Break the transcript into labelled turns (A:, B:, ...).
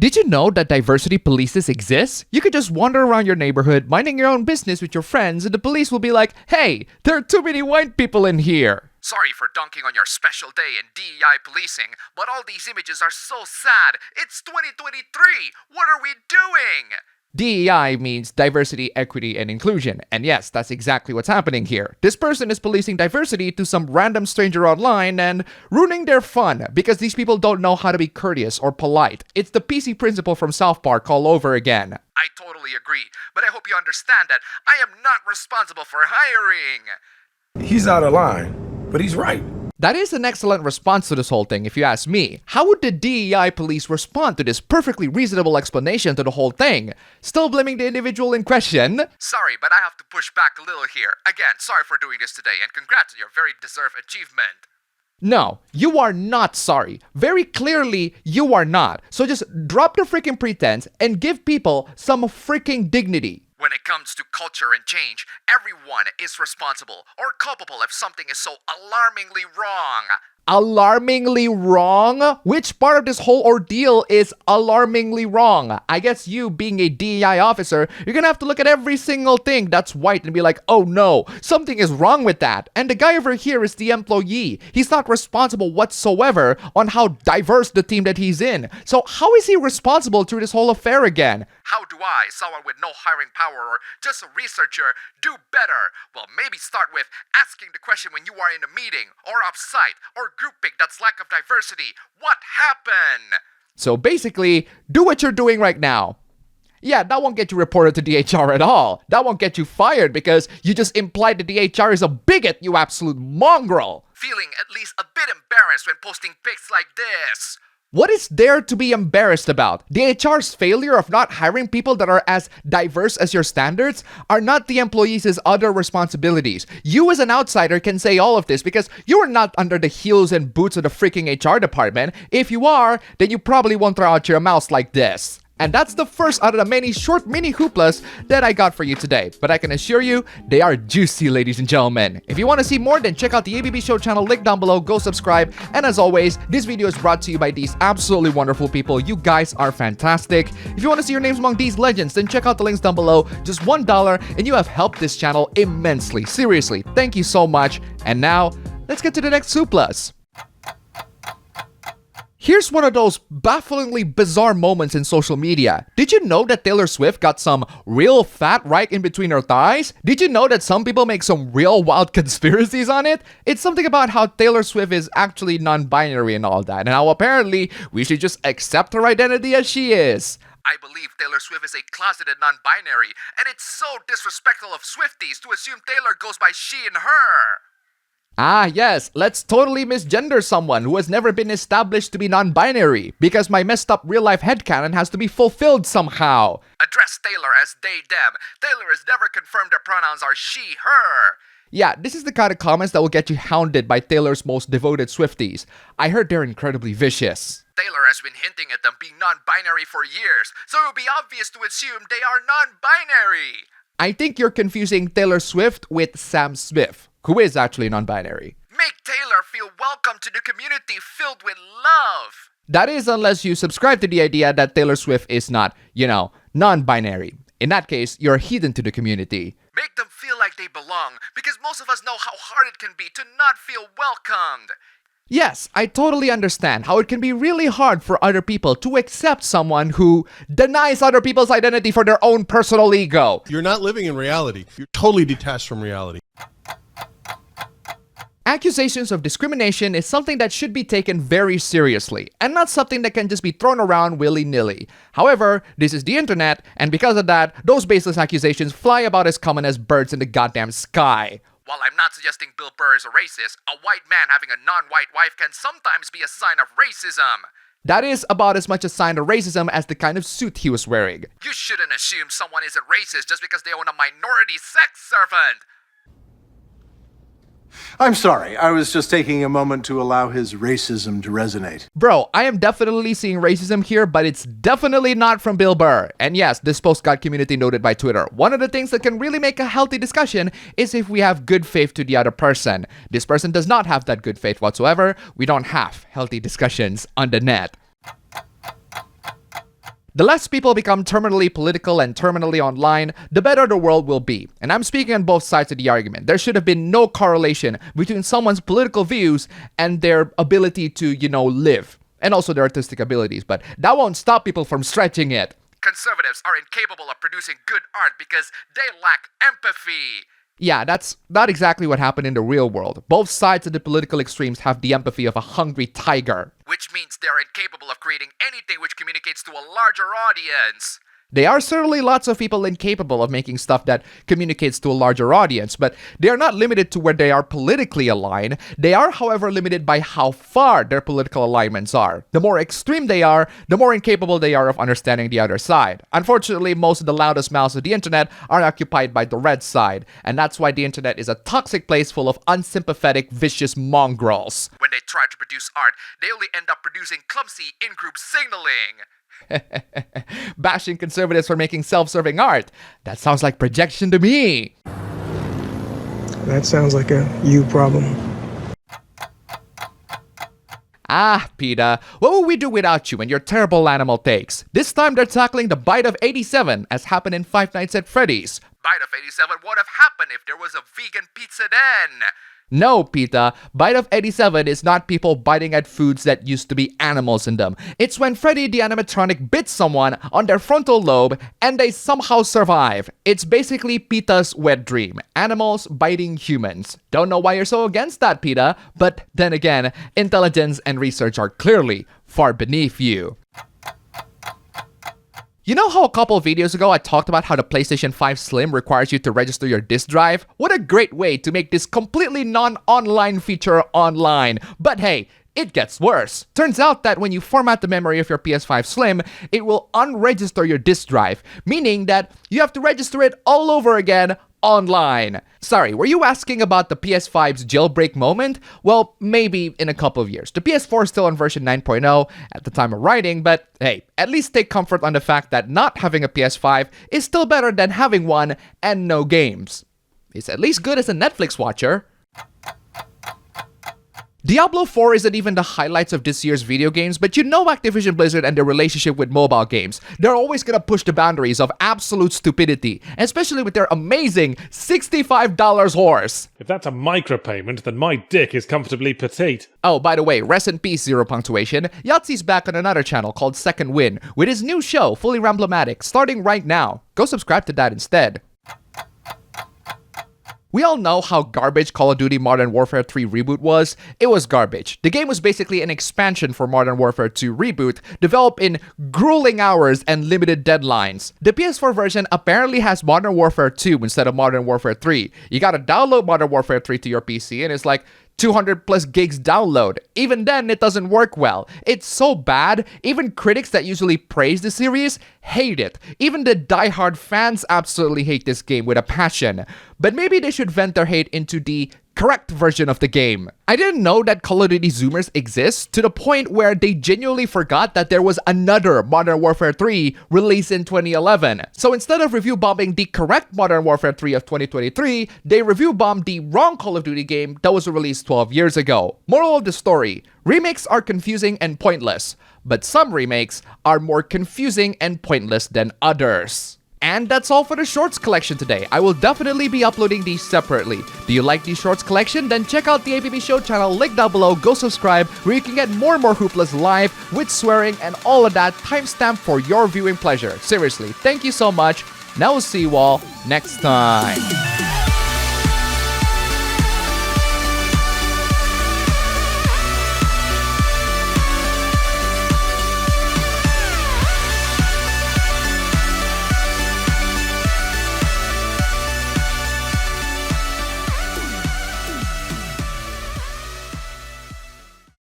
A: Did you know that diversity polices exist? You could just wander around your neighborhood, minding your own business with your friends, and the police will be like, "Hey, there are too many white people in here."
B: Sorry for dunking on your special day in DEI policing, but all these images are so sad. It's 2023! What are we doing?
A: DEI means diversity, equity, and inclusion. And yes, that's exactly what's happening here. This person is policing diversity to some random stranger online and ruining their fun because these people don't know how to be courteous or polite. It's the PC principle from South Park all over again.
B: I totally agree, but I hope you understand that I am not responsible for hiring.
C: He's out of line, but he's right.
A: That is an excellent response to this whole thing, if you ask me. How would the DEI police respond to this perfectly reasonable explanation to the whole thing? Still blaming the individual in question?
B: Sorry, but I have to push back a little here. Again, sorry for doing this today, and congrats on your very deserved achievement.
A: No, you are not sorry. Very clearly, you are not. So just drop the freaking pretense and give people some freaking dignity.
B: When it comes to culture and change, everyone is responsible or culpable if something is so alarmingly wrong.
A: Alarmingly wrong? Which part of this whole ordeal is alarmingly wrong? I guess you, being a DEI officer, you're gonna have to look at every single thing that's white and be like, oh no, something is wrong with that. And the guy over here is the employee. He's not responsible whatsoever on how diverse the team that he's in. So how is he responsible through this whole affair again?
B: How do I, someone with no hiring power or just a researcher, do better? Well, maybe start with asking the question when you are in a meeting or off-site or grouping that's lack of diversity. What happened?
A: So basically, do what you're doing right now. Yeah, that won't get you reported to the HR at all. That won't get you fired because you just implied that the HR is a bigot, you absolute mongrel.
B: Feeling at least a bit embarrassed when posting pics like this.
A: What is there to be embarrassed about? The HR's failure of not hiring people that are as diverse as your standards are not the employees' other responsibilities. You as an outsider can say all of this because you are not under the heels and boots of the freaking HR department. If you are, then you probably won't throw out your mouth like this. And that's the first out of the many short mini hooplas that I got for you today. But I can assure you, they are juicy, ladies and gentlemen. If you want to see more, then check out the ABB Show channel, link down below, go subscribe. And as always, this video is brought to you by these absolutely wonderful people. You guys are fantastic. If you want to see your names among these legends, then check out the links down below. Just $1 and you have helped this channel immensely. Seriously, thank you so much. And now, let's get to the next hooplas. Here's one of those bafflingly bizarre moments in social media. Did you know that Taylor Swift got some real fat right in between her thighs? Did you know that some people make some real wild conspiracies on it? It's something about how Taylor Swift is actually non-binary and all that, and how apparently we should just accept her identity as she is.
B: I believe Taylor Swift is a closeted non-binary, and it's so disrespectful of Swifties to assume Taylor goes by she and her.
A: Ah, yes, let's totally misgender someone who has never been established to be non-binary, because my messed up real-life headcanon has to be fulfilled somehow.
B: Address Taylor as they, them. Taylor has never confirmed their pronouns are she, her.
A: Yeah, this is the kind of comments that will get you hounded by Taylor's most devoted Swifties. I heard they're incredibly vicious.
B: Taylor has been hinting at them being non-binary for years, so it would be obvious to assume they are non-binary.
A: I think you're confusing Taylor Swift with Sam Smith, who is actually non-binary.
B: Make Taylor feel welcome to the community filled with love.
A: That is unless you subscribe to the idea that Taylor Swift is not, non-binary. In that case, you're a heathen to the community.
B: Make them feel like they belong, because most of us know how hard it can be to not feel welcomed.
A: Yes, I totally understand how it can be really hard for other people to accept someone who denies other people's identity for their own personal ego.
D: You're not living in reality. You're totally detached from reality.
A: Accusations of discrimination is something that should be taken very seriously, and not something that can just be thrown around willy-nilly. However, this is the internet, and because of that, those baseless accusations fly about as common as birds in the goddamn sky.
B: While I'm not suggesting Bill Burr is a racist, a white man having a non-white wife can sometimes be a sign of racism.
A: That is about as much a sign of racism as the kind of suit he was wearing.
B: You shouldn't assume someone isn't racist just because they own a minority sex servant.
E: I'm sorry, I was just taking a moment to allow his racism to resonate.
A: Bro, I am definitely seeing racism here, but it's definitely not from Bill Burr. And yes, this post got community noted by Twitter. One of the things that can really make a healthy discussion is if we have good faith to the other person. This person does not have that good faith whatsoever. We don't have healthy discussions on the net. The less people become terminally political and terminally online, the better the world will be. And I'm speaking on both sides of the argument. There should have been no correlation between someone's political views and their ability to, live. And also their artistic abilities. But that won't stop people from stretching it.
B: Conservatives are incapable of producing good art because they lack empathy.
A: Yeah, that's not exactly what happened in the real world. Both sides of the political extremes have the empathy of a hungry tiger.
B: Which means they're incapable of creating anything which communicates to a larger audience.
A: There are certainly lots of people incapable of making stuff that communicates to a larger audience, but they are not limited to where they are politically aligned. They are, however, limited by how far their political alignments are. The more extreme they are, the more incapable they are of understanding the other side. Unfortunately, most of the loudest mouths of the internet are occupied by the red side, and that's why the internet is a toxic place full of unsympathetic, vicious mongrels.
B: When they try to produce art, they only end up producing clumsy in-group signaling.
A: Bashing conservatives for making self-serving art. That sounds like projection to me.
F: That sounds like a you problem.
A: Ah, PETA, what would we do without you and your terrible animal takes? This time they're tackling the bite of 87, as happened in Five Nights at Freddy's.
B: Bite of 87 would have happened if there was a vegan pizza then.
A: No, PETA, Bite of 87 is not people biting at foods that used to be animals in them. It's when Freddy the animatronic bit someone on their frontal lobe and they somehow survive. It's basically PETA's wet dream. Animals biting humans. Don't know why you're so against that, PETA, but then again, intelligence and research are clearly far beneath you. You know how a couple of videos ago I talked about how the PlayStation 5 Slim requires you to register your disk drive? What a great way to make this completely non-online feature online. But hey, it gets worse. Turns out that when you format the memory of your PS5 Slim, it will unregister your disk drive, meaning that you have to register it all over again online. Sorry, were you asking about the PS5's jailbreak moment? Well, maybe in a couple of years. The PS4 is still on version 9.0 at the time of writing, but hey, at least take comfort on the fact that not having a PS5 is still better than having one and no games. It's at least good as a Netflix watcher. Diablo 4 isn't even the highlights of this year's video games, but you know Activision Blizzard and their relationship with mobile games. They're always gonna push the boundaries of absolute stupidity, especially with their amazing $65 horse.
G: If that's a micropayment, then my dick is comfortably petite.
A: Oh, by the way, rest in peace, Zero Punctuation. Yahtzee's back on another channel called Second Win, with his new show, Fully Ramblomatic, starting right now. Go subscribe to that instead. We all know how garbage Call of Duty Modern Warfare 3 Reboot was. It was garbage. The game was basically an expansion for Modern Warfare 2 Reboot, developed in grueling hours and limited deadlines. The PS4 version apparently has Modern Warfare 2 instead of Modern Warfare 3. You gotta download Modern Warfare 3 to your PC and it's like 200 plus gigs download. Even then, it doesn't work well. It's so bad, even critics that usually praise the series hate it. Even the diehard fans absolutely hate this game with a passion. But maybe they should vent their hate into the correct version of the game. I didn't know that Call of Duty Zoomers exist to the point where they genuinely forgot that there was another Modern Warfare 3 released in 2011. So instead of review bombing the correct Modern Warfare 3 of 2023, they review bombed the wrong Call of Duty game that was released 12 years ago. Moral of the story, remakes are confusing and pointless, but some remakes are more confusing and pointless than others. And that's all for the Shorts collection today. I will definitely be uploading these separately. Do you like the Shorts collection? Then check out the APB Show channel, link down below, go subscribe, where you can get more and more Hooplas live, with swearing and all of that, timestamped for your viewing pleasure. Seriously, thank you so much, and I will see you all next time.